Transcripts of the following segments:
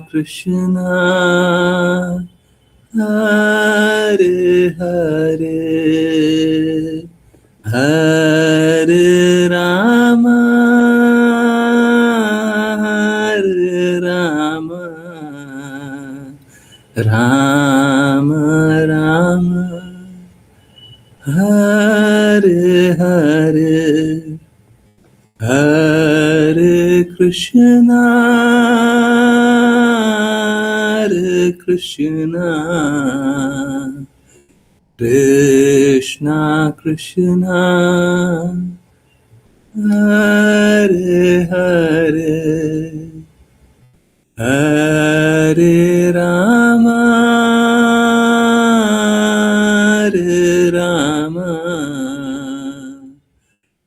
कृष्णा हरे हरे हरे राम राम राम हरे हरे हरे कृष्णा कृष्णा कृष्णा हरे हरे हरे राम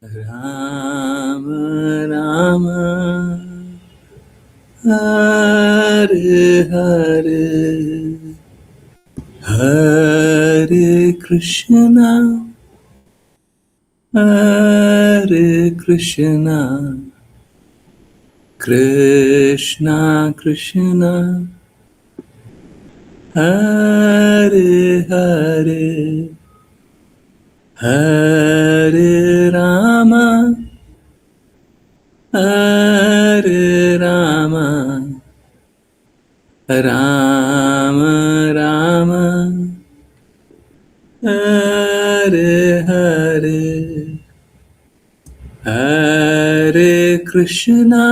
राम राम हरे हरे हरे कृष्णा कृष्णा कृष्णा हरे हरे हरे राम राम राम हरे हरे हरे कृष्णा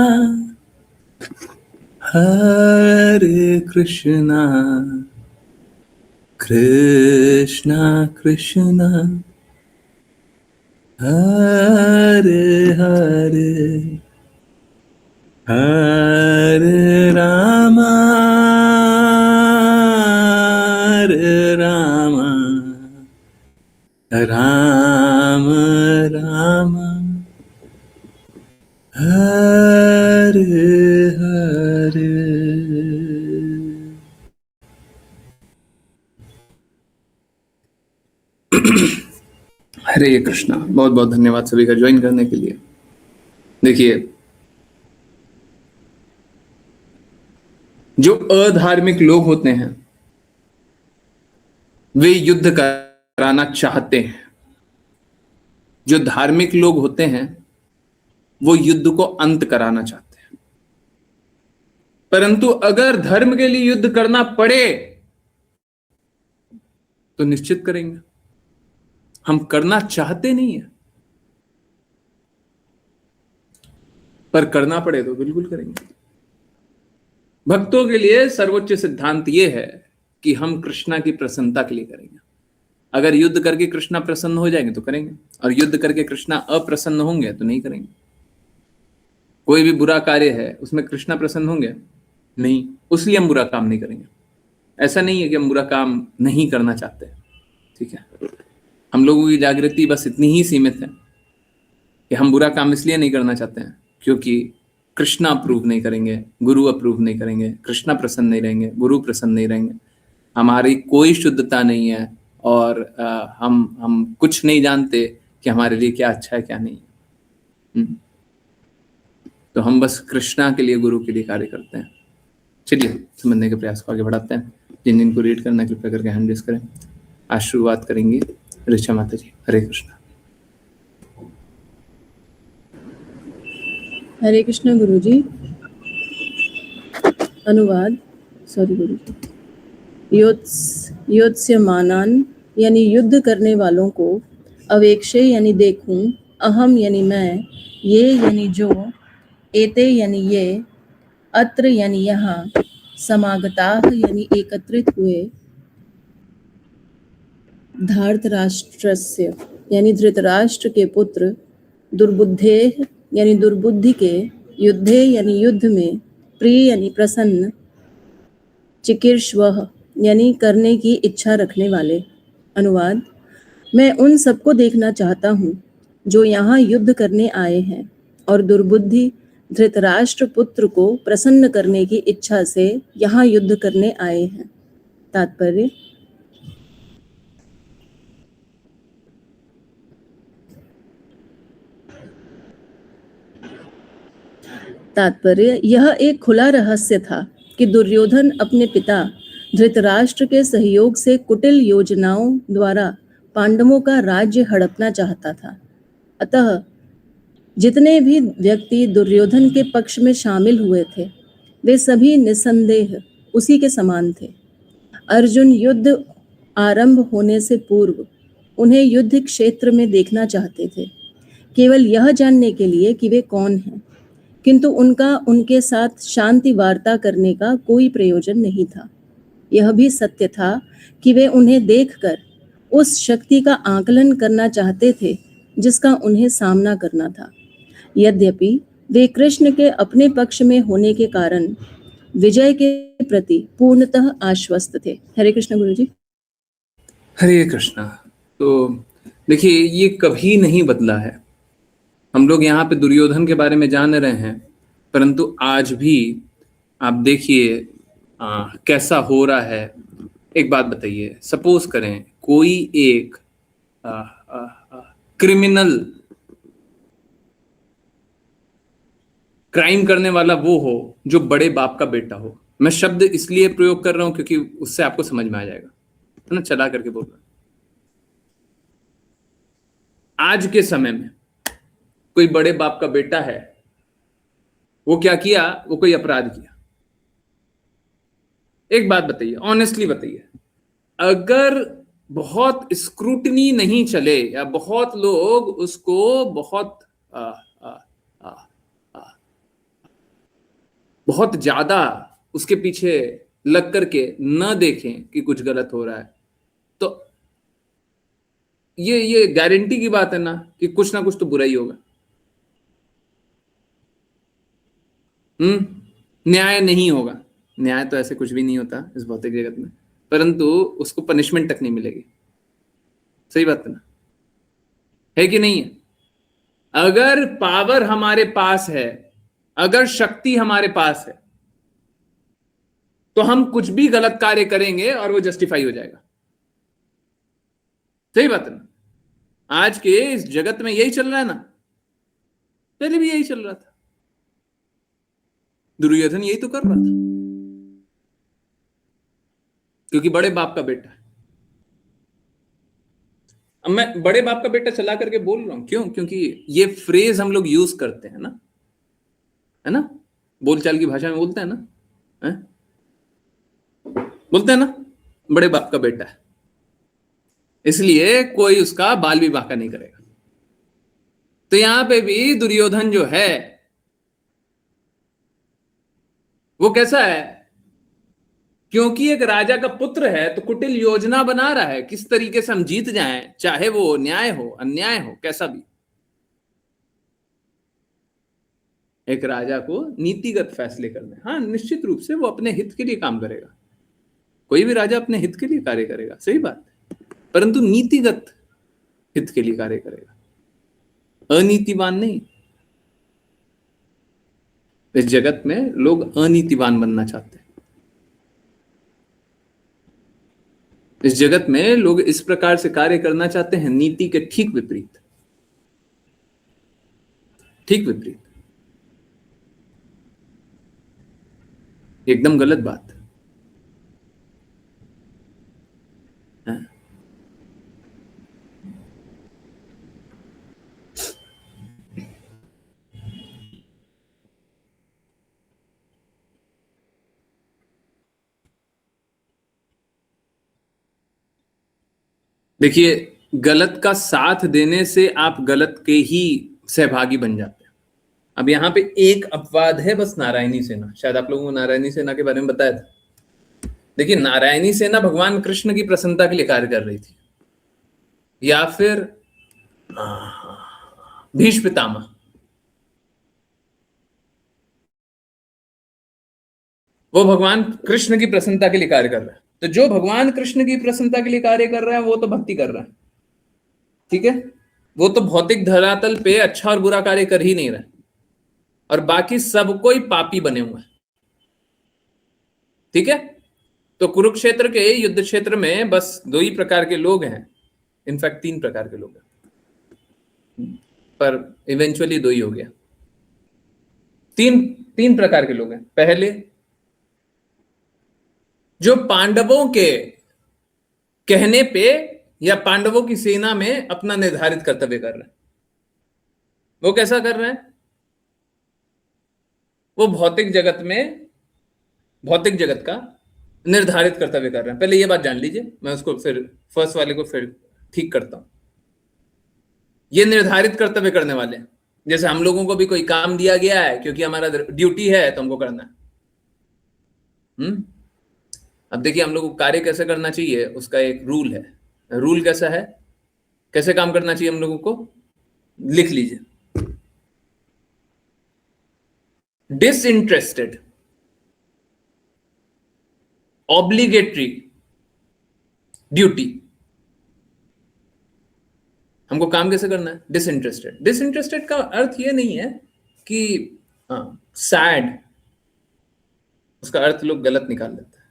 कृष्णा कृष्णा हरे हरे हरे राम राम राम हरे हरे। हरे कृष्णा। बहुत बहुत धन्यवाद सभी का ज्वाइन करने के लिए। देखिए, जो अधार्मिक लोग होते हैं वे युद्ध कराना चाहते हैं, जो धार्मिक लोग होते हैं वो युद्ध को अंत कराना चाहते हैं। परंतु अगर धर्म के लिए युद्ध करना पड़े तो निश्चित करेंगे। हम करना चाहते नहीं है, पर करना पड़े तो बिल्कुल करेंगे। भक्तों के लिए सर्वोच्च सिद्धांत यह है कि हम कृष्णा की प्रसन्नता के लिए करेंगे। अगर युद्ध करके कृष्णा प्रसन्न हो जाएंगे तो करेंगे, और युद्ध करके कृष्णा अप्रसन्न होंगे तो नहीं करेंगे। कोई भी बुरा कार्य है उसमें कृष्णा प्रसन्न होंगे नहीं, उसलिए हम बुरा काम नहीं करेंगे। ऐसा नहीं है कि हम बुरा काम नहीं करना चाहते, ठीक है। हम लोगों की जागृति बस इतनी ही सीमित है कि हम बुरा काम इसलिए नहीं करना चाहते हैं क्योंकि कृष्णा अप्रूव नहीं करेंगे, गुरु अप्रूव नहीं करेंगे, कृष्णा प्रसन्न नहीं रहेंगे, गुरु प्रसन्न नहीं रहेंगे, हमारी कोई शुद्धता नहीं है, और हम कुछ नहीं जानते कि हमारे लिए क्या अच्छा है क्या नहीं। तो हम बस कृष्णा के लिए, गुरु के लिए कार्य करते हैं। चलिए समझने के प्रयास को आगे बढ़ाते हैं। जिन जिनको रीड करना है कृपया करके हैंड रेज करें। आज शुरुआत करेंगे ऋचा माता जी। हरे कृष्णा। हरे कृष्ण गुरु जी। अनुवाद। सॉरी गुरु जी। योत्स्यमानान यानी युद्ध करने वालों को, अवेक्षे यानी देखूं, अहम यानी मैं, ये यानी जो, एते यानी ये, अत्र यानी यहाँ, समागताः यानी एकत्रित हुए, धार्तराष्ट्रस्य यानी धृतराष्ट्र के पुत्र, दुर्बुद्धेः यानी दुर्बुद्धि के, युद्धे यानी युद्ध में, प्रिय यानी प्रसन्न, चिकीर्ष्वः यानी करने की इच्छा रखने वाले। अनुवाद। मैं उन सबको देखना चाहता हूँ जो यहाँ युद्ध करने आए हैं और दुर्बुद्धि धृतराष्ट्र पुत्र को प्रसन्न करने की इच्छा से यहाँ युद्ध करने आए हैं। तात्पर्य। यह एक खुला रहस्य था कि दुर्योधन अपने पिता धृतराष्ट्र के सहयोग से कुटिल योजनाओं द्वारा पांडवों का राज्य हड़पना चाहता था। अतः जितने भी व्यक्ति दुर्योधन के पक्ष में शामिल हुए थे वे सभी निसंदेह उसी के समान थे। अर्जुन युद्ध आरंभ होने से पूर्व उन्हें युद्ध क्षेत्र में देखना चाहते थे, केवल यह जानने के लिए कि वे कौन हैं, किंतु उनका उनके साथ शांति वार्ता करने का कोई प्रयोजन नहीं था। यह भी सत्य था कि वे उन्हें देखकर उस शक्ति का आकलन करना चाहते थे जिसका उन्हें सामना करना था। यद्यपि वे कृष्ण के अपने पक्ष में होने के कारण विजय के प्रति पूर्णतः आश्वस्त थे। हरे कृष्ण गुरुजी। हरे कृष्णा। तो देखिए, ये कभी नहीं बदला है। हम लोग यहाँ पे दुर्योधन के बारे में जान रहे हैं, परंतु आज भी आप देखिए कैसा हो रहा है। एक बात बताइए, सपोज करें कोई एक क्रिमिनल क्राइम करने वाला वो हो जो बड़े बाप का बेटा हो। मैं शब्द इसलिए प्रयोग कर रहा हूं क्योंकि उससे आपको समझ में आ जाएगा, है ना, चला करके बोल रहा। आज के समय में कोई बड़े बाप का बेटा है, वो क्या किया, वो कोई अपराध किया। एक बात बताइए, ऑनेस्टली बताइए, अगर बहुत स्क्रूटनी नहीं चले या बहुत लोग उसको बहुत ज्यादा उसके पीछे लग करके न देखें कि कुछ गलत हो रहा है, तो ये गारंटी की बात है ना कि कुछ ना कुछ तो बुरा ही होगा। न्याय नहीं होगा। न्याय तो ऐसे कुछ भी नहीं होता इस भौतिक जगत में, परंतु उसको पनिशमेंट तक नहीं मिलेगी। सही बात है ना, है कि नहीं है? अगर पावर हमारे पास है, अगर शक्ति हमारे पास है, तो हम कुछ भी गलत कार्य करेंगे और वो जस्टिफाई हो जाएगा। सही बात है ना। आज के इस जगत में यही चल रहा है ना, पहले भी यही चल रहा था। दुर्योधन यही तो कर रहा था, क्योंकि बड़े बाप का बेटा है। अब मैं बड़े बाप का बेटा चला करके बोल रहा हूं, क्यों? क्योंकि ये फ्रेज हम लोग यूज करते हैं ना, है ना, बोलचाल की भाषा में बोलते हैं ना, है? बोलते हैं ना, बड़े बाप का बेटा है, इसलिए कोई उसका बाल विवाह का नहीं करेगा। तो यहां पे भी दुर्योधन जो है वो कैसा है? क्योंकि एक राजा का पुत्र है तो कुटिल योजना बना रहा है किस तरीके से हम जीत जाएं, चाहे वो न्याय हो अन्याय हो कैसा भी। एक राजा को नीतिगत फैसले करने, हाँ निश्चित रूप से वो अपने हित के लिए काम करेगा। कोई भी राजा अपने हित के लिए कार्य करेगा, सही बात है, परंतु नीतिगत हित के लिए कार्य करेगा, अनीतिवान नहीं। इस जगत में लोग अनीतिवान बनना चाहते हैं। इस जगत में लोग इस प्रकार से कार्य करना चाहते हैं, नीति के ठीक विपरीत, ठीक विपरीत, एकदम गलत बात है। देखिए, गलत का साथ देने से आप गलत के ही सहभागी बन जाते हैं। अब यहाँ पे एक अपवाद है बस, नारायणी सेना। शायद आप लोगों को नारायणी सेना के बारे में बताया था। देखिए, नारायणी सेना भगवान कृष्ण की प्रसन्नता के लिए कार्य कर रही थी, या फिर भीष्म पितामह, वो भगवान कृष्ण की प्रसन्नता के लिए कार्य कर रहा है। तो जो भगवान कृष्ण की प्रसन्नता के लिए कार्य कर रहा है वो तो भक्ति कर रहा है, ठीक है, वो तो भौतिक धरातल पे अच्छा और बुरा कार्य कर ही नहीं रहा है, और बाकी सब कोई पापी बने हुए हैं, ठीक है। तो कुरुक्षेत्र के युद्ध क्षेत्र में बस दो ही प्रकार के लोग हैं, इनफैक्ट 3 प्रकार के लोग हैं, पर इवेंचुअली 2 ही हो गया। तीन प्रकार के लोग हैं। पहले जो पांडवों के कहने पे या पांडवों की सेना में अपना निर्धारित कर्तव्य कर रहे हैं। वो कैसा कर रहे हैं? वो भौतिक जगत का निर्धारित कर्तव्य कर रहे हैं। पहले ये बात जान लीजिए, मैं उसको फिर फर्स्ट वाले को फिर ठीक करता हूं। ये निर्धारित कर्तव्य करने वाले हैं। जैसे हम लोगों को भी कोई काम दिया गया है, क्योंकि हमारा ड्यूटी है तो हमको करना है। अब देखिए, हम लोग को कार्य कैसे करना चाहिए उसका एक रूल है। रूल कैसा है, कैसे काम करना चाहिए हम लोगों को, लिख लीजिए। Disinterested, obligatory duty. हमको काम कैसे करना है? डिसइंटरेस्टेड। डिसइंटरेस्टेड का अर्थ ये नहीं है कि सैड, उसका अर्थ लोग गलत निकाल लेते हैं।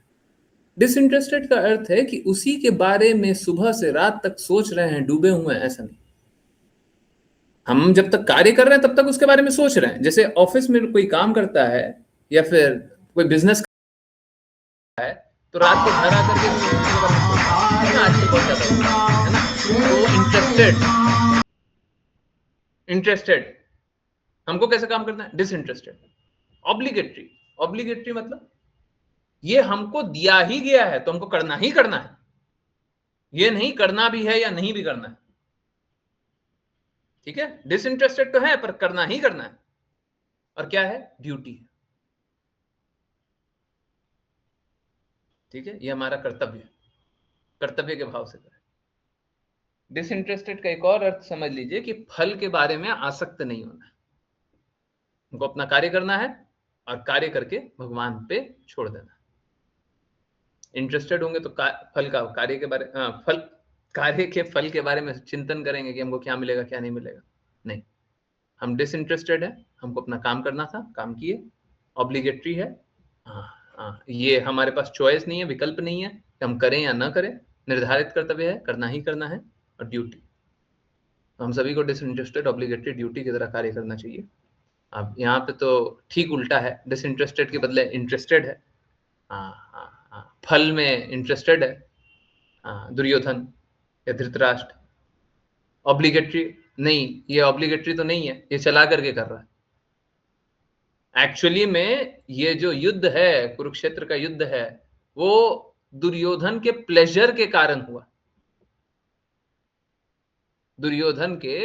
डिसइंटरेस्टेड का अर्थ है कि उसी के बारे में सुबह से रात तक सोच रहे हैं, डूबे हुए हैं, ऐसा नहीं। हम जब तक कार्य कर रहे हैं तब तक उसके बारे में सोच रहे हैं। जैसे ऑफिस में कोई काम करता है या फिर कोई बिजनेस है, तो रात को घर आकर के आजकल बहुत ज्यादा है ना, तो इंटरेस्टेड। हमको कैसे काम करना है? डिसइंटरेस्टेड। ऑब्लिगेटरी, ऑब्लिगेटरी मतलब ये हमको दिया ही गया है तो हमको करना ही करना है। ये नहीं करना भी है या नहीं भी करना है, ठीक है। डिसइंटरेस्टेड तो है पर करना ही करना है। और क्या है? ड्यूटी, ठीक है। ये हमारा कर्तव्य है, कर्तव्य के भाव से करें। डिसइंटरेस्टेड का एक और अर्थ समझ लीजिए कि फल के बारे में आसक्त नहीं होना है। हमको अपना कार्य करना है और कार्य करके भगवान पे छोड़ देना। इंटरेस्टेड होंगे तो फल का कार्य के बारे कार्य के फल के बारे में चिंतन करेंगे कि हमको क्या मिलेगा क्या नहीं मिलेगा, नहीं। हम डिसइंटरेस्टेड है, हमको अपना काम करना था, काम किए। ऑब्लिगेटरी है, ये हमारे पास चॉइस नहीं है, विकल्प नहीं है कि हम करें या ना करें। निर्धारित कर्तव्य है, करना ही करना है। और ड्यूटी, तो हम सभी को डिसइंटरेस्टेड, ऑब्लिगेटरी, ड्यूटी की तरह कार्य करना चाहिए। अब यहाँ पे तो ठीक उल्टा है, डिसइंटरेस्टेड के बदले इंटरेस्टेड है। फल में इंटरेस्टेड है दुर्योधन या धृतराष्ट्र। ऑब्लिगेटरी नहीं, ये ऑब्लिगेटरी तो नहीं है, ये चला करके कर रहा है। एक्चुअली में ये जो युद्ध है, कुरुक्षेत्र का युद्ध है, वो दुर्योधन के प्लेजर के कारण हुआ। दुर्योधन के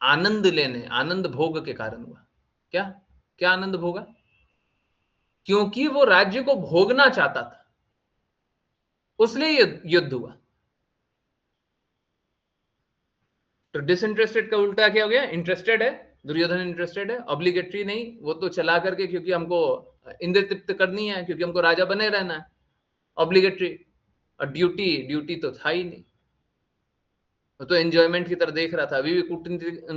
आनंद लेने, आनंद भोग के कारण हुआ। क्या क्या आनंद भोगा? क्योंकि वो राज्य को भोगना चाहता था, उसलिए युद्ध हुआ। तो डिसइंटरेस्टेड का उल्टा क्या हो गया? इंटरेस्टेड है, दुर्योधन इंटरेस्टेड है। ऑब्लिगेटरी नहीं, वो तो चला करके क्योंकि हमको इंद्र तृप्त करनी है, क्योंकि हमको राजा बने रहना है, ऑब्लिगेटरी। और ड्यूटी, ड्यूटी तो था ही नहीं, वो तो एंजॉयमेंट की तरह देख रहा था, अभी भी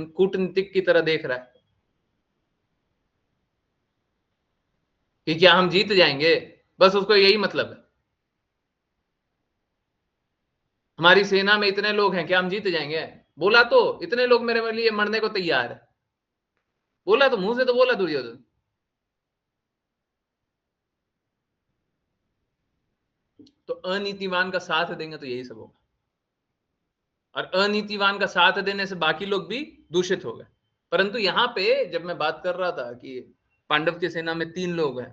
कूटनीतिक की तरह देख रहा है कि क्या हम जीत जाएंगे, बस उसको यही मतलब है। हमारी सेना में इतने लोग हैं, क्या हम जीत जाएंगे? बोला तो इतने लोग मेरे लिए मरने को तैयार है, बोला तो मुंह से तो बोला दुर्योधन। तो अनीतिवान का साथ देंगे तो यही सब होगा, और अनीतिवान का साथ देने से बाकी लोग भी दूषित हो गए। परंतु यहाँ पे जब मैं बात कर रहा था कि पांडव की सेना में 3 लोग हैं,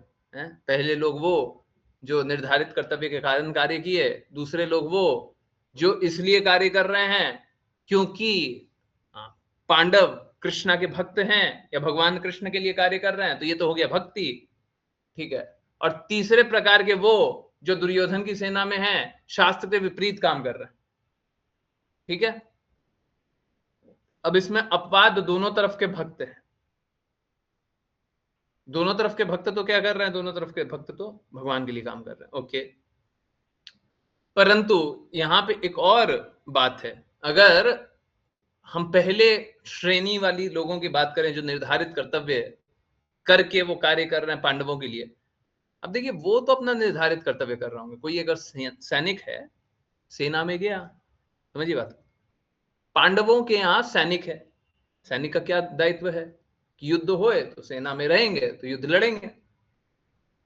पहले लोग वो जो निर्धारित कर्तव्य के कारण कार्य किए, दूसरे लोग वो जो इसलिए कार्य कर रहे हैं क्योंकि पांडव कृष्णा के भक्त हैं या भगवान कृष्ण के लिए कार्य कर रहे हैं, तो ये तो हो गया भक्ति, ठीक है। और तीसरे प्रकार के वो जो दुर्योधन की सेना में हैं, शास्त्र के विपरीत काम कर रहे हैं, ठीक है। अब इसमें अपवाद दोनों तरफ के भक्त हैं। दोनों तरफ के भक्त तो क्या कर रहे हैं? दोनों तरफ के भक्त तो भगवान के लिए काम कर रहे हैं, ओके। परंतु यहां पे एक और बात है। अगर हम पहले श्रेणी वाली लोगों की बात करें जो निर्धारित कर्तव्य करके वो कार्य कर रहे हैं पांडवों के लिए, अब देखिए वो तो अपना निर्धारित कर्तव्य कर रहा होंगे। कोई अगर सैनिक है, सेना में गया, समझिए बात, पांडवों के यहाँ सैनिक है, सैनिक का क्या दायित्व है कि युद्ध होए तो सेना में रहेंगे तो युद्ध लड़ेंगे,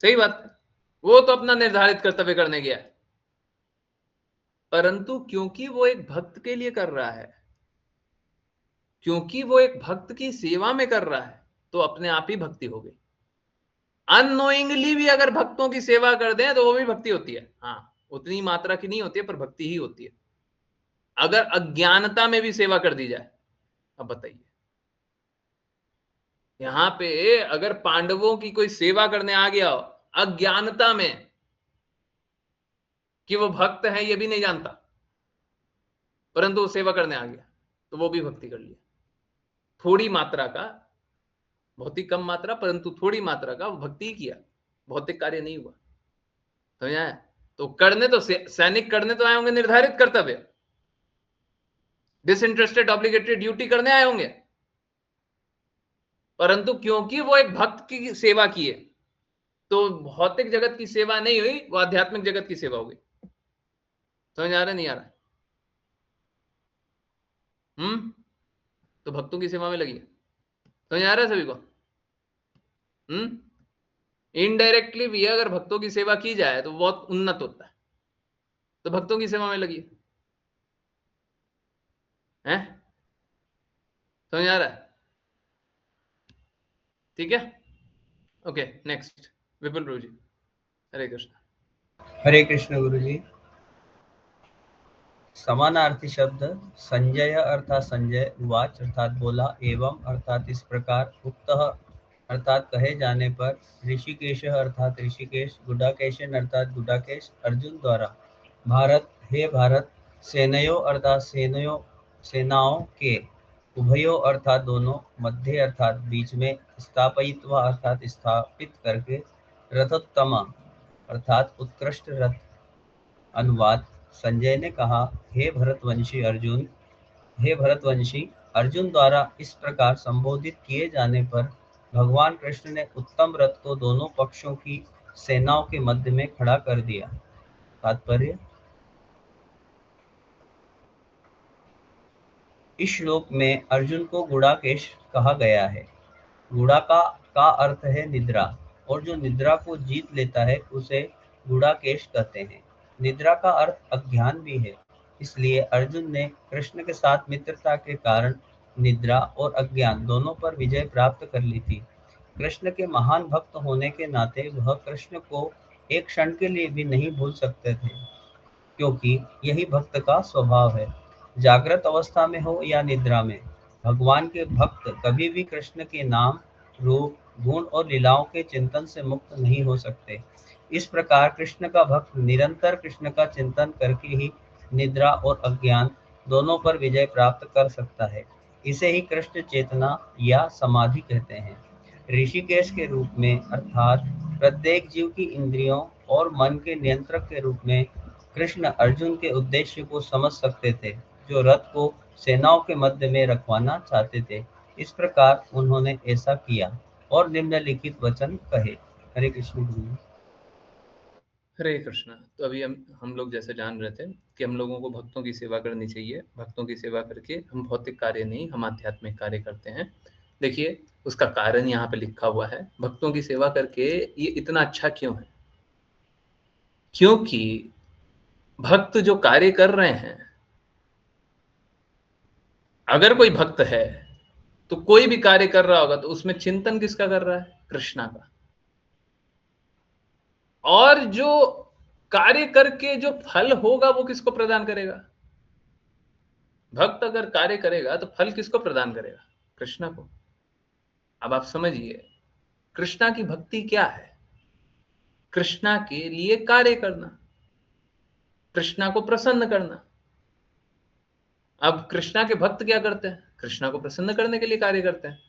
सही बात है। वो तो अपना निर्धारित कर्तव्य करने गया है, परंतु क्योंकि वो एक भक्त के लिए कर रहा है, क्योंकि वो एक भक्त की सेवा में कर रहा है, तो अपने आप ही भक्ति हो गई। अननोइंगली भी अगर भक्तों की सेवा कर दें तो वो भी भक्ति होती है। हाँ, उतनी मात्रा की नहीं होती है, पर भक्ति ही होती है। अगर अज्ञानता में भी सेवा कर दी जाए, अब बताइए, यहां पे अगर पांडवों की कोई सेवा करने आ गया हो अज्ञानता में कि वो भक्त है ये भी नहीं जानता, परंतु वो सेवा करने आ गया, तो वो भी भक्ति कर लिया। थोड़ी मात्रा का, बहुत ही कम मात्रा, परंतु थोड़ी मात्रा का वो भक्ति ही किया, भौतिक कार्य नहीं हुआ। समझ आया? तो करने तो सैनिक करने तो आए होंगे निर्धारित कर्तव्य, डिसइंटरेस्टेड ऑब्लिगेटरी ड्यूटी करने आए होंगे, परंतु क्योंकि वो एक भक्त की सेवा किए, तो भौतिक जगत की सेवा नहीं हुई, वो आध्यात्मिक जगत की सेवा हो गई। समझ आ रहा नहीं आ रहा? तो भक्तों की सेवा में लगी। समझ आ रहा है सभी को? इनडायरेक्टली भी अगर भक्तों की सेवा की जाए तो बहुत उन्नत होता है, तो भक्तों की सेवा में लगी है। समझ आ रहा है? ठीक है, ओके, नेक्स्ट विपुल प्रभु जी। हरे कृष्ण। हरे कृष्ण गुरु जी। समानार्थी शब्द संजय अर्थात संजय, उवाच अर्थात बोला, एवं अर्थात इस प्रकार, उक्तः अर्थात कहे जाने पर, ऋषिकेश अर्थात ऋषिकेश, गुडाकेशन अर्थात गुडाकेश, अर्जुन द्वारा, भारत हे भारत, सेनयो अर्थात सेनयो सेनाओं के, उभयो अर्थात दोनों, मध्य अर्थात बीच में, स्थापयित्वा अर्थात स्थापित करके, रथोत्तम अर्थात उत्कृष्ट रथ। अनुवाद। संजय ने कहा, हे भरतवंशी अर्जुन, हे भरतवंशी अर्जुन द्वारा इस प्रकार संबोधित किए जाने पर भगवान कृष्ण ने उत्तम रथ को दोनों पक्षों की सेनाओं के मध्य में खड़ा कर दिया। तात्पर्य। इस श्लोक में अर्जुन को गुडाकेश कहा गया है। गुड़ा का अर्थ है निद्रा, और जो निद्रा को जीत लेता है उसे गुडाकेश कहते हैं। निद्रा का अर्थ अज्ञान भी है, इसलिए अर्जुन ने कृष्ण के साथ मित्रता के कारण निद्रा और अज्ञान दोनों पर विजय प्राप्त कर ली थी। कृष्ण के महान भक्त होने के नाते वह कृष्ण को एक क्षण के लिए भी नहीं भूल सकते थे, क्योंकि यही भक्त का स्वभाव है। जागृत अवस्था में हो या निद्रा में, भगवान के भक्त कभी भी कृष्ण के नाम, रूप, गुण और लीलाओं के चिंतन से मुक्त नहीं हो सकते। इस प्रकार कृष्ण का भक्त निरंतर कृष्ण का चिंतन करके ही निद्रा और अज्ञान दोनों पर विजय प्राप्त कर सकता है। इसे ही कृष्ण चेतना या समाधि कहते हैं। ऋषिकेश के रूप में अर्थात प्रत्येक जीव की इंद्रियों और मन के नियंत्रक के रूप में कृष्ण अर्जुन के उद्देश्य को समझ सकते थे, जो रथ को सेनाओं के मध्य में रखवाना चाहते थे। इस प्रकार उन्होंने ऐसा किया और निम्नलिखित वचन कहे। हरे कृष्ण गुरु। हरे कृष्णा। तो अभी हम लोग जैसे जान रहे थे कि हम लोगों को भक्तों की सेवा करनी चाहिए, भक्तों की सेवा करके हम भौतिक कार्य नहीं, हम आध्यात्मिक कार्य करते हैं। देखिए उसका कारण यहाँ पे लिखा हुआ है, भक्तों की सेवा करके ये इतना अच्छा क्यों है? क्योंकि भक्त जो कार्य कर रहे हैं, अगर कोई भक्त है तो कोई भी कार्य कर रहा होगा तो उसमें चिंतन किसका कर रहा है? कृष्णा का। और जो कार्य करके जो फल होगा वो किसको प्रदान करेगा? भक्त अगर कार्य करेगा तो फल किसको प्रदान करेगा? कृष्णा को। अब आप समझिए कृष्णा की भक्ति क्या है? कृष्णा के लिए कार्य करना, कृष्णा को प्रसन्न करना। अब कृष्णा के भक्त क्या करते हैं? कृष्णा को प्रसन्न करने के लिए कार्य करते हैं।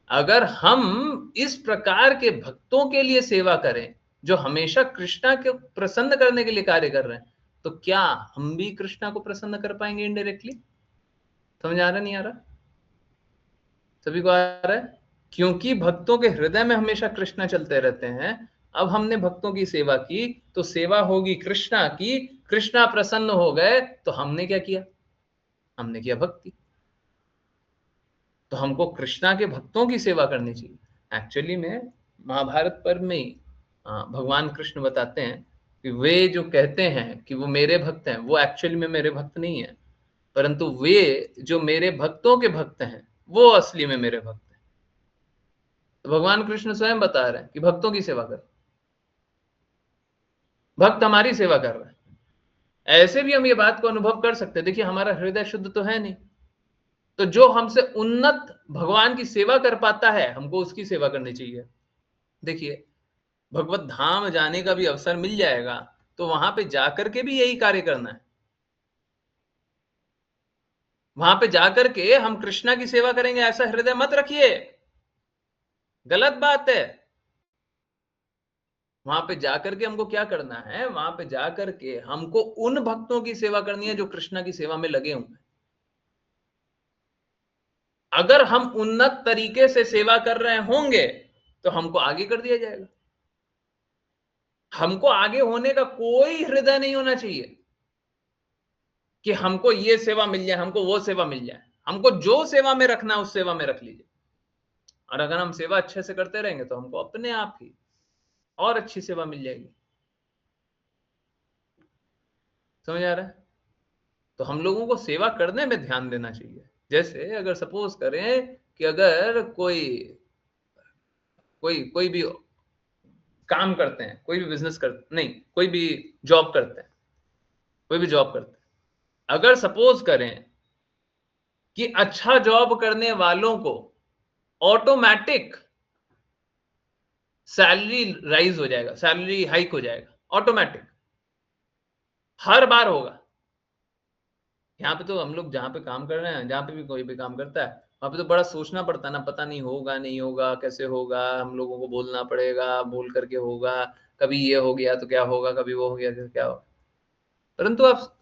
अगर हम इस प्रकार के भक्तों के लिए सेवा करें जो हमेशा कृष्णा को प्रसन्न करने के लिए कार्य कर रहे हैं, तो क्या हम भी कृष्णा को प्रसन्न कर पाएंगे इनडायरेक्टली? समझ आ रहा नहीं आ रहा? सभी को आ रहा है? क्योंकि भक्तों के हृदय में हमेशा कृष्णा चलते रहते हैं। अब हमने भक्तों की सेवा की तो सेवा होगी कृष्णा की, कृष्णा प्रसन्न हो गए तो हमने क्या किया? हमने किया भक्ति। तो हमको कृष्णा के भक्तों की सेवा करनी चाहिए। एक्चुअली में महाभारत पर्व में भगवान कृष्ण बताते हैं कि वे जो कहते हैं कि वो मेरे भक्त हैं, वो एक्चुअली में मेरे भक्त नहीं है, परंतु वे जो मेरे भक्तों के भक्त हैं, वो असली में मेरे भक्त हैं। तो भगवान कृष्ण स्वयं बता रहे हैं कि भक्तों की सेवा करो, भक्त हमारी सेवा कर रहे हैं। ऐसे भी हम ये बात को अनुभव कर सकते हैं। देखिए, हमारा हृदय शुद्ध तो है नहीं, तो जो हमसे उन्नत भगवान की सेवा कर पाता है, हमको उसकी सेवा करनी चाहिए। देखिए, भगवत धाम जाने का भी अवसर मिल जाएगा, तो वहां पे जाकर के भी यही कार्य करना है। वहां पे जाकर के हम कृष्णा की सेवा करेंगे, ऐसा हृदय मत रखिए, गलत बात है। वहां पे जाकर के हमको क्या करना है? वहां पे जाकर के हमको उन भक्तों की सेवा करनी है जो कृष्णा की सेवा में लगे हुए हैं। अगर हम उन्नत तरीके से सेवा कर रहे होंगे तो हमको आगे कर दिया जाएगा। हमको आगे होने का कोई हृदय नहीं होना चाहिए कि हमको ये सेवा मिल जाए, हमको वो सेवा मिल जाए। हमको जो सेवा में रखना है उस सेवा में रख लीजिए। और अगर हम सेवा अच्छे से करते रहेंगे तो हमको अपने आप ही और अच्छी सेवा मिल जाएगी। समझ आ रहा है? तो हम लोगों को सेवा करने में ध्यान देना चाहिए। जैसे अगर सपोज करें कि अगर कोई कोई कोई भी काम करते हैं, कोई भी बिजनेस करते नहीं, कोई भी जॉब करते हैं, कोई भी जॉब करते हैं। अगर सपोज करें कि अच्छा जॉब करने वालों को ऑटोमेटिक सैलरी राइज हो जाएगा, सैलरी हाइक हो जाएगा, ऑटोमेटिक हर बार होगा। यहाँ पे तो हम लोग जहाँ पे काम कर रहे हैं, जहाँ पे भी कोई भी काम करता है, वहां पे तो बड़ा सोचना पड़ता है ना, पता नहीं होगा नहीं होगा, कैसे होगा, हम लोगों को बोलना पड़ेगा, बोल करके होगा, कभी ये हो गया तो क्या होगा, कभी वो हो गया तो क्या होगा। परंतु आप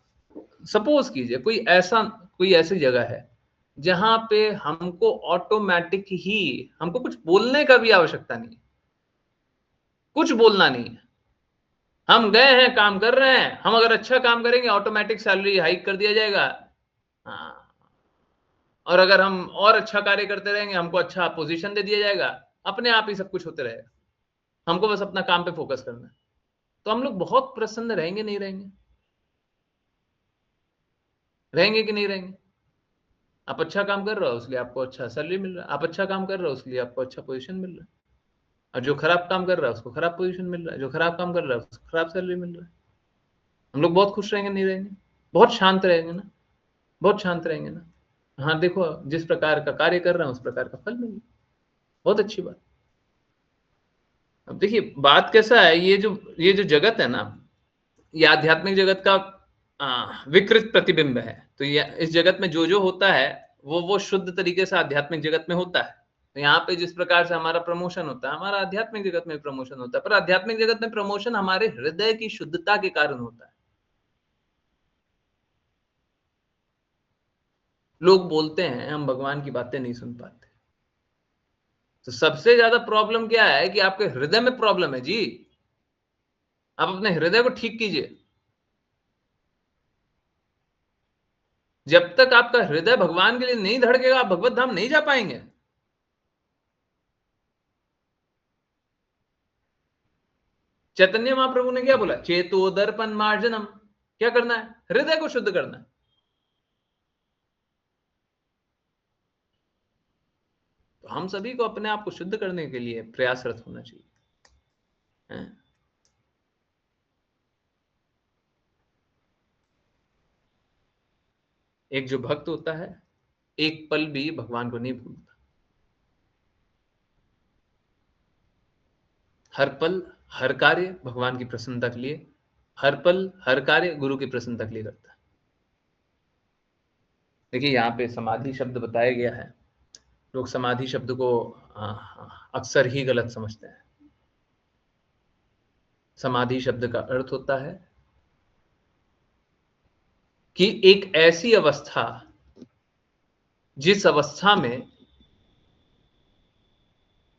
सपोज कीजिए कोई ऐसी जगह है जहां पे हमको ऑटोमेटिक ही, हमको कुछ बोलने का भी आवश्यकता नहीं है, कुछ बोलना नहीं है। हम गए हैं, काम कर रहे हैं, हम अगर अच्छा काम करेंगे ऑटोमेटिक सैलरी हाइक कर दिया जाएगा। हाँ, और अगर हम और अच्छा कार्य करते रहेंगे, हमको अच्छा पोजीशन दे दिया जाएगा, अपने आप ही सब कुछ होते रहेगा। हमको बस अपना काम पे फोकस करना है। तो हम लोग बहुत प्रसन्न रहेंगे, नहीं रहेंगे? रहेंगे कि नहीं रहेंगे? आप अच्छा काम कर रहे हो उसलिए आपको अच्छा सैलरी मिल रहा है, आप अच्छा काम कर रहे हो उसलिए आपको अच्छा पोजीशन मिल रहा है, और जो खराब काम कर रहा है उसको खराब पोजीशन मिल रहा है, जो खराब काम कर रहा है उसको खराब सैलरी मिल रहा है। हम लोग बहुत खुश रहेंगे, नहीं रहेंगे? बहुत शांत रहेंगे ना? बहुत शांत रहेंगे ना? हाँ, देखो, जिस प्रकार का कार्य कर रहे हैं उस प्रकार का फल मिले, बहुत अच्छी बात। अब देखिए, बात कैसा है, ये जो जगत है ना, ये आध्यात्मिक जगत का विकृत प्रतिबिंब है। तो ये इस जगत में जो होता है वो शुद्ध तरीके से आध्यात्मिक जगत में होता है। तो यहाँ पे जिस प्रकार से हमारा प्रमोशन होता है, हमारा आध्यात्मिक जगत में प्रमोशन होता है, पर आध्यात्मिक जगत में प्रमोशन हमारे हृदय की शुद्धता के कारण होता है। लोग बोलते हैं हम भगवान की बातें नहीं सुन पाते। तो सबसे ज्यादा प्रॉब्लम क्या है कि आपके हृदय में प्रॉब्लम है जी। आप अपने हृदय को ठीक कीजिए। जब तक आपका हृदय भगवान के लिए नहीं धड़केगा, आप भगवत धाम नहीं जा पाएंगे। चैतन्य महाप्रभु ने क्या बोला? चेतो दर्पण मार्जनम। क्या करना है? हृदय को शुद्ध करना है। तो हम सभी को अपने आप को शुद्ध करने के लिए प्रयासरत होना चाहिए, हैं? एक जो भक्त होता है, एक पल भी भगवान को नहीं भूलता। हर पल हर कार्य भगवान की प्रसन्नता के लिए, हर पल हर कार्य गुरु की प्रसन्नता के लिए करता है। देखिए, यहाँ पे समाधि शब्द बताया गया है। लोग समाधि शब्द को अक्सर ही गलत समझते हैं। समाधि शब्द का अर्थ होता है कि एक ऐसी अवस्था जिस अवस्था में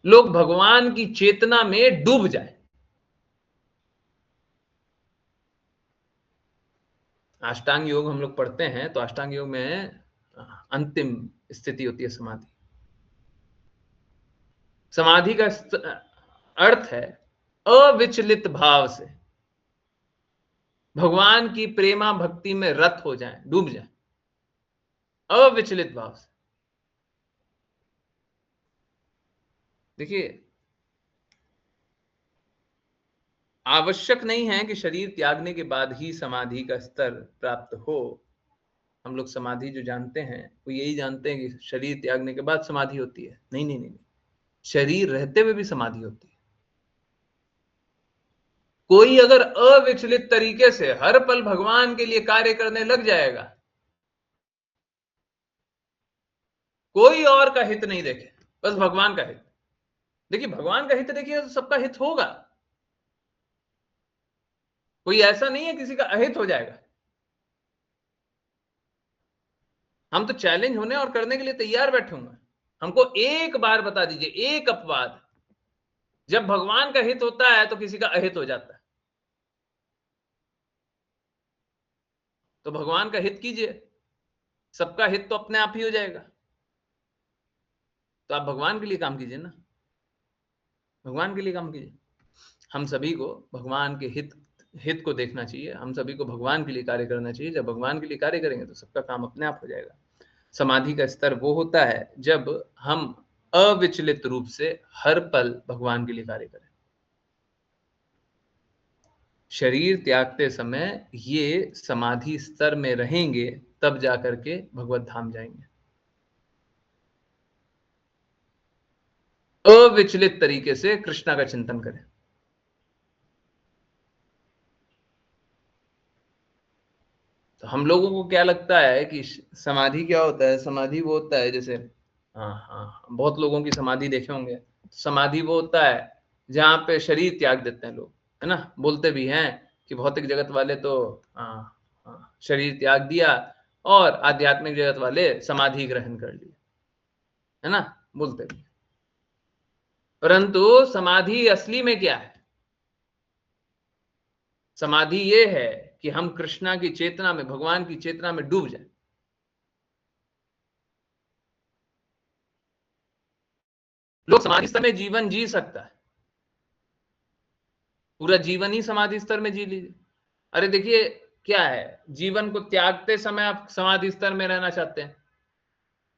लोग भगवान की चेतना में डूब जाए। अष्टांग योग हम लोग पढ़ते हैं, तो अष्टांग योग में अंतिम स्थिति होती है समाधि। समाधि का अर्थ है अविचलित भाव से भगवान की प्रेमा भक्ति में रत हो जाएं, डूब जाएं, अविचलित भाव से। देखिए, आवश्यक नहीं है कि शरीर त्यागने के बाद ही समाधि का स्तर प्राप्त हो। हम लोग समाधि जो जानते हैं वो यही जानते हैं कि शरीर त्यागने के बाद समाधि होती है। नहीं नहीं नहीं, शरीर रहते हुए भी समाधि होती है। कोई अगर अविचलित तरीके से हर पल भगवान के लिए कार्य करने लग जाएगा, कोई और का हित नहीं देखे, बस भगवान का हित। देखिए, भगवान का हित देखिए तो सबका हित होगा। कोई ऐसा नहीं है किसी का अहित हो जाएगा। हम तो चैलेंज होने और करने के लिए तैयार बैठे होंगे। हमको एक बार बता दीजिए, एक अपवाद, जब भगवान का हित होता है तो किसी का अहित हो जाता है। तो भगवान का हित कीजिए, सबका हित तो अपने आप ही हो जाएगा। तो आप भगवान के लिए काम कीजिए ना, भगवान के लिए काम कीजिए। हम सभी को भगवान के हित को देखना चाहिए। हम सभी को भगवान के लिए कार्य करना चाहिए। जब भगवान के लिए कार्य करेंगे तो सबका काम अपने आप हो जाएगा। समाधि का स्तर वो होता है जब हम अविचलित रूप से हर पल भगवान के लिए कार्य करें। शरीर त्यागते समय ये समाधि स्तर में रहेंगे, तब जाकर के भगवत धाम जाएंगे। अविचलित तरीके से कृष्णा का चिंतन करें। तो हम लोगों को क्या लगता है कि समाधि क्या होता है? समाधि वो होता है जैसे, हाँ हाँ, बहुत लोगों की समाधि देखे होंगे। समाधि वो होता है जहां पे शरीर त्याग देते हैं लोग, है ना। बोलते भी हैं कि भौतिक जगत वाले तो शरीर त्याग दिया और आध्यात्मिक जगत वाले समाधि ग्रहण कर लिए, है ना, बोलते भी। परंतु समाधि असली में क्या है? समाधि ये है कि हम कृष्णा की चेतना में, भगवान की चेतना में डूब जाए। लोग समाधि स्तर में जीवन जी सकता है, पूरा जीवन ही समाधि स्तर में जी लीजिए। अरे देखिए, क्या है, जीवन को त्यागते समय आप समाधि स्तर में रहना चाहते हैं,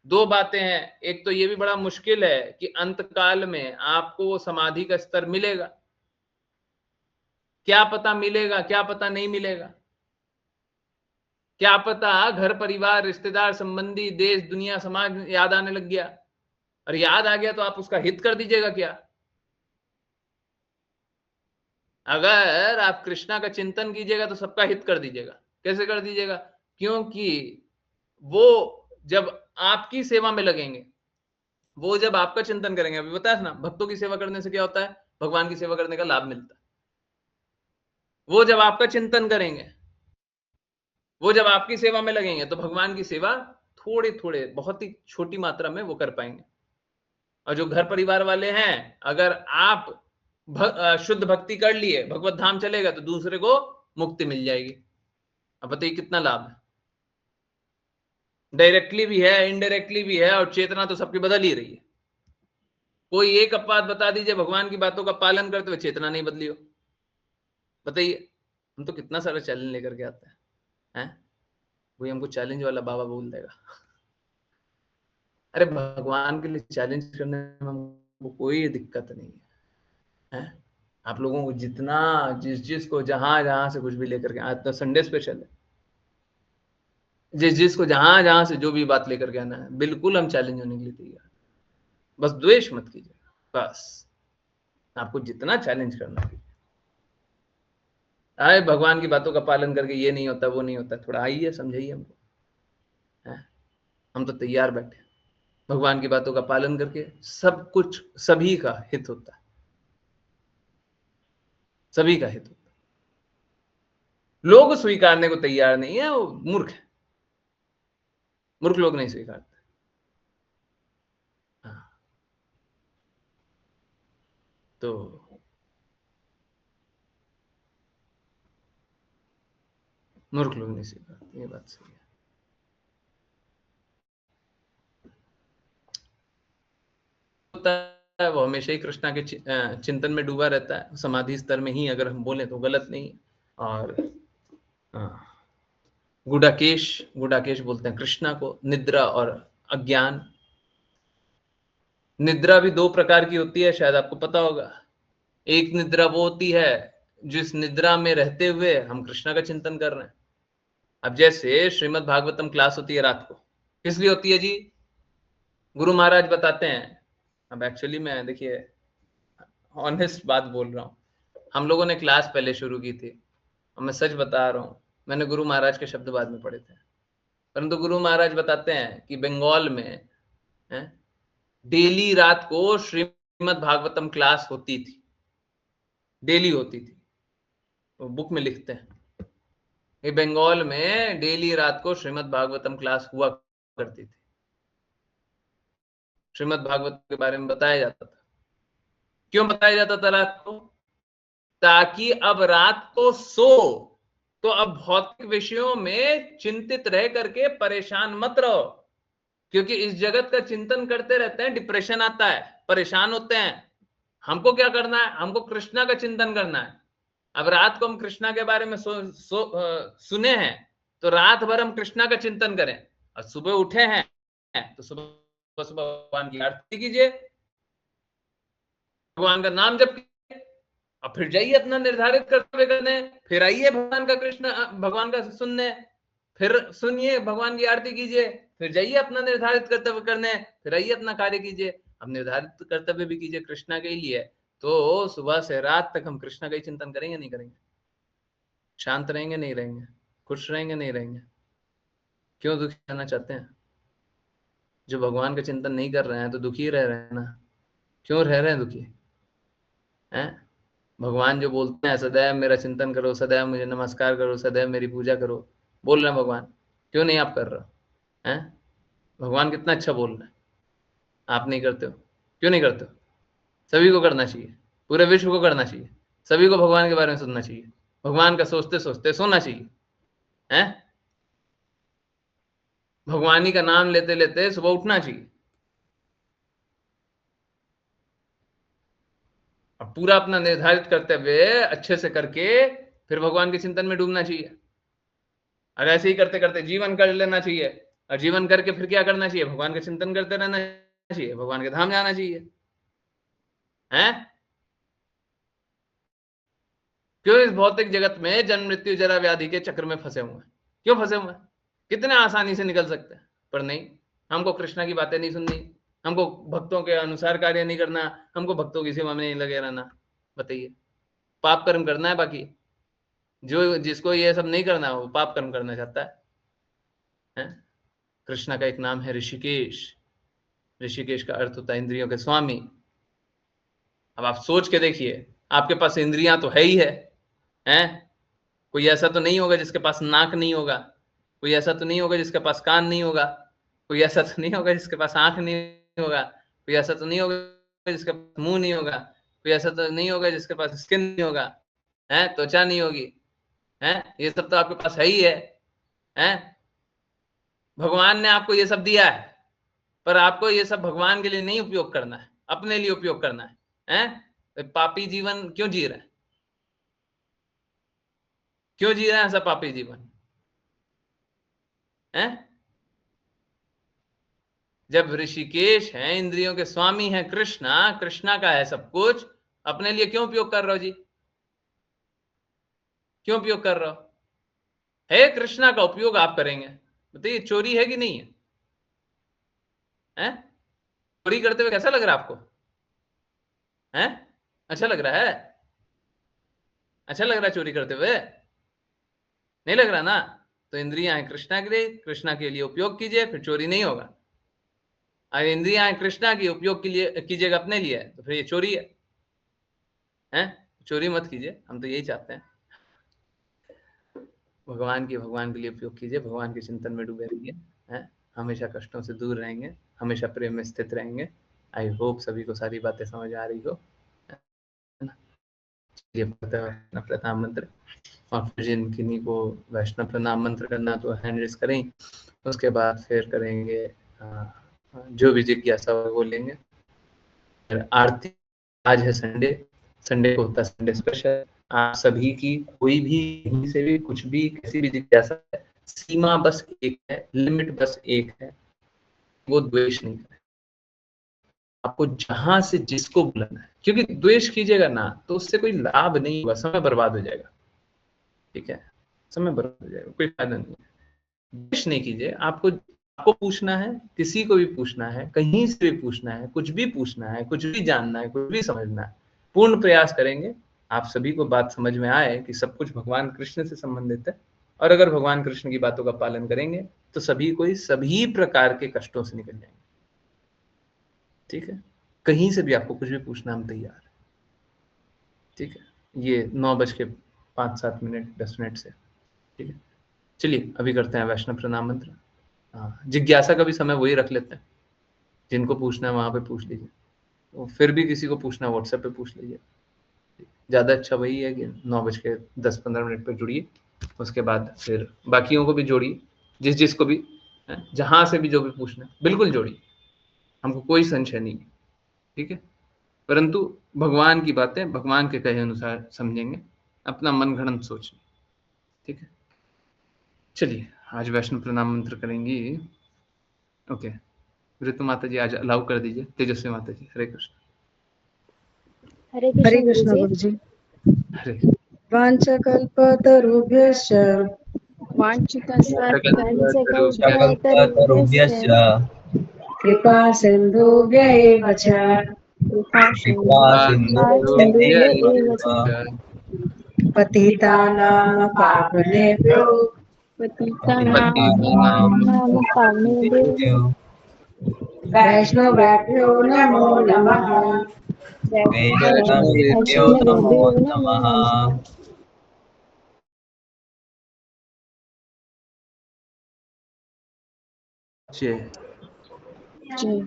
दो बातें हैं। एक तो ये भी बड़ा मुश्किल है कि अंत काल में आपको वो समाधि का स्तर मिलेगा। क्या पता मिलेगा, क्या पता नहीं मिलेगा, क्या पता घर परिवार रिश्तेदार संबंधी देश दुनिया समाज याद आने लग गया, और याद आ गया तो आप उसका हित कर दीजिएगा क्या? अगर आप कृष्णा का चिंतन कीजिएगा तो सबका हित कर दीजिएगा। कैसे कर दीजिएगा? क्योंकि वो जब आपकी सेवा में लगेंगे, वो जब आपका चिंतन करेंगे, अभी बताया ना, भक्तों की सेवा करने से क्या होता है? भगवान की सेवा करने का लाभ मिलता है। वो जब आपका चिंतन करेंगे, वो जब आपकी सेवा में लगेंगे, तो भगवान की सेवा थोड़े थोड़े, बहुत ही छोटी मात्रा में वो कर पाएंगे। और जो घर परिवार वाले हैं, अगर आप शुद्ध भक्ति कर लिए, भगवत धाम चलेगा तो दूसरे को मुक्ति मिल जाएगी। अब बताइए कितना लाभ है। डायरेक्टली भी है, इनडायरेक्टली भी है, और चेतना तो सबकी बदल ही रही है। कोई एक अपवाद बता दीजिए भगवान की बातों का पालन करते हुए चेतना नहीं बदली हो, बताइए। हम तो कितना सारा चैलेंज लेकर के आते हैं, कोई हमको चैलेंज वाला बाबा बोल देगा। अरे भगवान के लिए चैलेंज करने में हमको कोई दिक्कत नहीं है, हैं? आप लोगों को जितना, जिस जिस को जहां जहां से कुछ भी लेकर के, आज तो संडे स्पेशल है, जिस जिस को जहां जहां से जो भी बात लेकर के आना है, बिल्कुल हम चैलेंज होने के लिए तैयार। बस द्वेष मत कीजिएगा, बस आपको जितना चैलेंज करना है। आए भगवान की बातों का पालन करके ये नहीं होता, वो नहीं होता, थोड़ा आइए समझाइए हमको, है? हम तो तैयार बैठे। भगवान की बातों का पालन करके सब कुछ, सभी का हित होता है, सभी का हित होता है। लोग स्वीकारने को तैयार नहीं है, वो मूर्ख है, मूर्ख लोग नहीं स्वीकारते। हाँ, तो मूर्ख लोग नहीं स्वीकारते, ये बात सही है। होता है वो हमेशा ही कृष्णा के चिंतन में डूबा रहता है, समाधि स्तर में ही अगर हम बोले तो गलत नहीं है। और गुडाकेश बोलते हैं कृष्णा को, निद्रा और अज्ञान। निद्रा भी दो प्रकार की होती है, शायद आपको पता होगा। एक निद्रा वो होती है जिस निद्रा में रहते हुए हम कृष्णा का चिंतन कर रहे हैं। अब जैसे श्रीमद् भागवतम क्लास होती है रात को, किस लिए होती है जी? गुरु महाराज बताते हैं। अब एक्चुअली मैं देखिए ऑनेस्ट बात बोल रहा हूँ, हम लोगों ने क्लास पहले शुरू की थी और मैं सच बता रहा हूँ, मैंने गुरु महाराज के शब्द बाद में पढ़े थे, परंतु गुरु महाराज बताते हैं कि बंगाल में डेली रात को श्रीमद् भागवतम क्लास होती थी, डेली होती थी। वो बुक में लिखते हैं कि बंगाल में डेली रात को श्रीमद् भागवतम क्लास हुआ करती थी। श्रीमद् भागवत के बारे में बताया जाता था। क्यों बताया जाता था रात को? ताकि अब रात को सो तो अब भौतिक विषयों में चिंतित रह करके परेशान मत रहो, क्योंकि इस जगत का चिंतन करते रहते हैं, डिप्रेशन आता है, परेशान होते हैं। हमको क्या करना है? हमको कृष्णा का चिंतन करना है। अब रात को हम कृष्णा के बारे में सुने हैं तो रात भर हम कृष्णा का चिंतन करें, और सुबह उठे हैं तो सुबह सुबह भगवान की आरती कीजिए, भगवान का नाम जप कीजिए, और फिर जाइए अपना निर्धारित कर्तव्य करने, फिर आइए भगवान का सुनने, फिर सुनिए, भगवान की आरती कीजिए, फिर जाइए अपना निर्धारित कर्तव्य करने, फिर आइए अपना कार्य कीजिए। अब निर्धारित कर्तव्य भी कीजिए कृष्णा के लिए, तो सुबह से रात तक हम कृष्णा का ही चिंतन करेंगे नहीं करेंगे? शांत रहेंगे नहीं रहेंगे? खुश रहेंगे नहीं रहेंगे? क्यों दुखी रहना चाहते हैं? जो भगवान का चिंतन नहीं कर रहे हैं तो दुखी रह रहे हैं ना। क्यों रह रहे हैं दुखी? हैं? भगवान जो बोलते हैं सदैव मेरा चिंतन करो, सदैव मुझे नमस्कार करो, सदैव मेरी पूजा करो, बोल रहे हैं भगवान, क्यों नहीं आप कर रहे हो? हैं? भगवान कितना अच्छा बोल रहे हैं, आप नहीं करते हो। क्यों नहीं करते हो? सभी को करना चाहिए, पूरे विश्व को करना चाहिए, सभी को भगवान के बारे में सुनना चाहिए, भगवान का सोचते सोचते सोना चाहिए। हैं? भगवानी का नाम लेते लेते सुबह उठना चाहिए, और पूरा अपना निर्धारित कर्तव्य अच्छे से करके फिर भगवान के चिंतन में डूबना चाहिए। और ऐसे ही करते करते जीवन कर लेना चाहिए, और जीवन करके फिर क्या करना चाहिए? भगवान का चिंतन करते रहना चाहिए, भगवान के धाम जाना चाहिए। हैं? क्यों इस भौतिक जगत में जन्म मृत्यु जरा व्याधि के चक्र में फंसे हुए हैं? क्यों फंसे हुए हैं? कितने आसानी से निकल सकते हैं, पर नहीं, हमको कृष्णा की बातें नहीं सुननी, हमको भक्तों के अनुसार कार्य नहीं करना, हमको भक्तों की सेवा में नहीं लगे रहना। बताइए, पाप कर्म करना है। बाकी जो जिसको ये सब नहीं करना वो पाप कर्म करना चाहता है। कृष्णा का एक नाम है ऋषिकेश। ऋषिकेश का अर्थ होता है इंद्रियों के स्वामी। अब आप सोच के देखिए, आपके पास इंद्रियां तो है ही है, हैं? कोई ऐसा तो नहीं होगा जिसके पास नाक नहीं होगा, कोई ऐसा तो नहीं होगा जिसके पास कान नहीं होगा, कोई ऐसा तो नहीं होगा जिसके पास आंख नहीं होगा, कोई ऐसा तो नहीं होगा जिसके पास मुंह नहीं होगा, कोई ऐसा तो नहीं होगा जिसके पास स्किन नहीं होगा, है त्वचा नहीं होगी, है ये सब तो आपके पास है ही है। भगवान ने आपको ये सब दिया है, पर आपको ये सब भगवान के लिए नहीं उपयोग करना है, अपने लिए उपयोग करना है। तो पापी जीवन क्यों जी रहे हैं? क्यों जी रहे हैं ऐसा पापी जीवन? जब ऋषिकेश है, इंद्रियों के स्वामी है, कृष्णा, कृष्णा का है सब कुछ, अपने लिए क्यों उपयोग कर रहे हो जी? क्यों उपयोग कर रहे हो? है कृष्णा का उपयोग आप करेंगे, बताइए चोरी है कि नहीं है? चोरी करते हुए कैसा लग रहा है आपको? अच्छा लग रहा है? अच्छा लग रहा है चोरी करते हुए? नहीं लग रहा ना? तो इंद्रियां हैं कृष्णा के लिए, कृष्णा के लिए उपयोग कीजिए, फिर चोरी नहीं होगा। अगर इंद्रियां हैं कृष्णा की उपयोग के लिए कीजिएगा अपने लिए, तो फिर ये चोरी है। चोरी मत कीजिए, हम तो यही चाहते हैं। भगवान के लिए उपयोग कीजिए, भगवान के चिंतन में डूबे रहिए, हैं? हमेशा कष्टों से दूर रहेंगे, हमेशा प्रेम में स्थित रहेंगे। आई होप सभी को सारी बातें समझ आ रही हो। चलिए वैष्णव प्रणाम मंत्र, और फिर जिन किन्हीं को वैष्णव प्रणाम मंत्र करना तो हैंड रेज करें, उसके बाद फिर करेंगे जो भी जिज्ञासा वो लेंगे। आरती आज है संडे, संडे को होता है संडे स्पेशल। आप सभी की कोई भी कहीं से भी कुछ भी किसी भी जिज्ञासा है, सीमा बस एक है, लिमिट बस एक है, वो द्वेष नहीं करें। आपको जहां से जिसको बुलाना है, क्योंकि द्वेष कीजिएगा ना तो उससे कोई लाभ नहीं होगा, समय बर्बाद हो जाएगा। ठीक है, समय बर्बाद हो जाएगा, कोई फायदा नहीं है। द्वेष नहीं कीजिए। आपको पूछना है, किसी को भी पूछना है, कहीं से भी पूछना है, कुछ भी पूछना है, कुछ भी जानना है, कुछ भी समझना है, पूर्ण प्रयास करेंगे आप सभी को बात समझ में आए कि सब कुछ भगवान कृष्ण से संबंधित है। और अगर भगवान कृष्ण की बातों का पालन करेंगे तो सभी कोई सभी प्रकार के कष्टों से निकल जाएंगे। ठीक है, कहीं से भी आपको कुछ भी पूछना, हम तैयार हैं। ठीक है, ये 9:05-7 10 मिनट से। ठीक है, चलिए अभी करते हैं वैष्णव प्रणाम मंत्र। हाँ, जिज्ञासा का भी समय वही रख लेते हैं, जिनको पूछना है वहां पे पूछ लीजिए, तो फिर भी किसी को पूछना है व्हाट्सएप पे पूछ लीजिए। ज्यादा अच्छा वही है कि 9:10-15 पे जुड़िए, उसके बाद फिर बाकियों को भी जोड़िए, जिस जिसको भी जहां से भी जो भी पूछना है बिल्कुल जोड़िए, हमको कोई संशय नहीं है। ठीक है, परंतु भगवान की बातें भगवान के कहे अनुसार समझेंगे, अपना मन गढ़ंत सोचें। ठीक है, चलिए आज वैष्णव प्रणाम मंत्र करेंगी। ओके, ऋतु माता जी आज अलाउ कर दीजिए। तेजस्वी माता जी, हरे कृष्ण। हरे हरे कृष्ण कृष्ण गुरु जी। गुरुजी। हरे वाञ्छकल्पतरुभ्यश्च सकलकल्पतरुभ्यश्च कृपा सिन्धुभ्य एव च कृपा सिन्धुभ्य एव च पतितानां पावनेभ्यो पतितानां पावनेभ्यो वैष्णवेभ्यो नमो नमः। वैष्णवेभ्यो नमो नमः। जय जय जय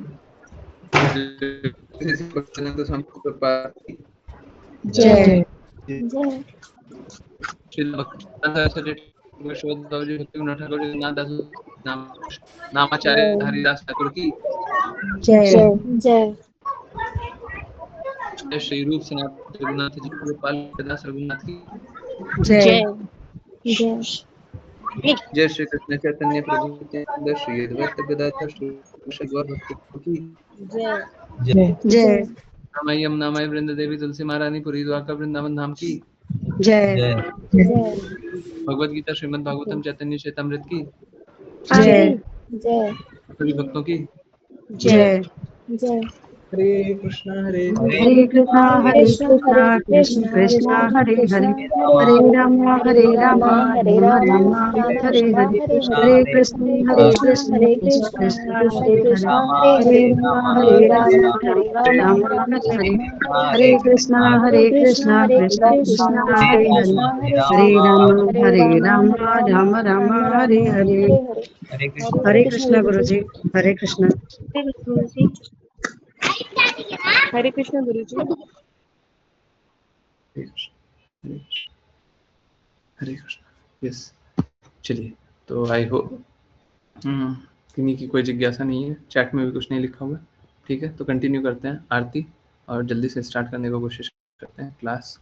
जय नामाचार्य हरिदास ठाकुर की जय जय जय जय। श्री रूप सनातन रघुनाथ जी गोपाल दास रघुनाथ की जय जय जय जय। श्री कृष्ण चैतन्य प्रभु नित्यानंद श्री अद्वैत गदाधर श्री गौर भक्त की जय जय जय रामायण नामाय वृंद देवी तुलसी महारानी पुरी द्वारका वृंदावन धाम की जय जय जय भगवद गीता श्रीमद् भागवतम चैतन्य चैतामृत की जय जय सभी भक्तों की जय जय। जय हरे कृष्णा हरे हरे हरे कृष्णा कृष्ण कृष्ण कृष्ण हरे कृष्ण हरे राम हरे राम हरे राम हरे राम राम हरे राम हरे कृष्ण हरे हरे कृष्ण हरे कृष्ण कृष्ण कृष्ण कृष्ण हरे हरे कृष्ण राम हरे हरे हरे राम हरे राम राम हरे राम राम राम हरे हरे राम हरे हरे हरे कृष्ण हरे कृष्ण कृष्ण कृष्ण कृष्ण हरे हरे कृष्ण हरे हरे हरे राम हरे राम हरे राम राम राम राम हरे हरे हरे हरे हरे हरे कृष्ण कृष्ण गुरु जी। हरे कृष्ण गुरु जी। हरे कृष्ण गुरु जी। हरे कृष्ण। यस, चलिए तो आई होप किन्हीं की कोई जिज्ञासा नहीं है, चैट में भी कुछ नहीं लिखा हुआ है। ठीक है, तो कंटिन्यू करते हैं आरती और जल्दी से स्टार्ट करने की कोशिश करते हैं क्लास।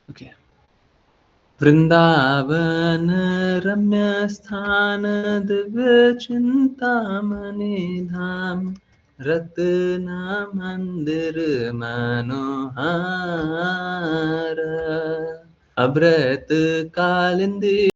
ओके। वृंदावन रम्य स्थान दिव्य चिंतामणि धाम रत्न मंदिर मनोहार अभ्रत कालिंदी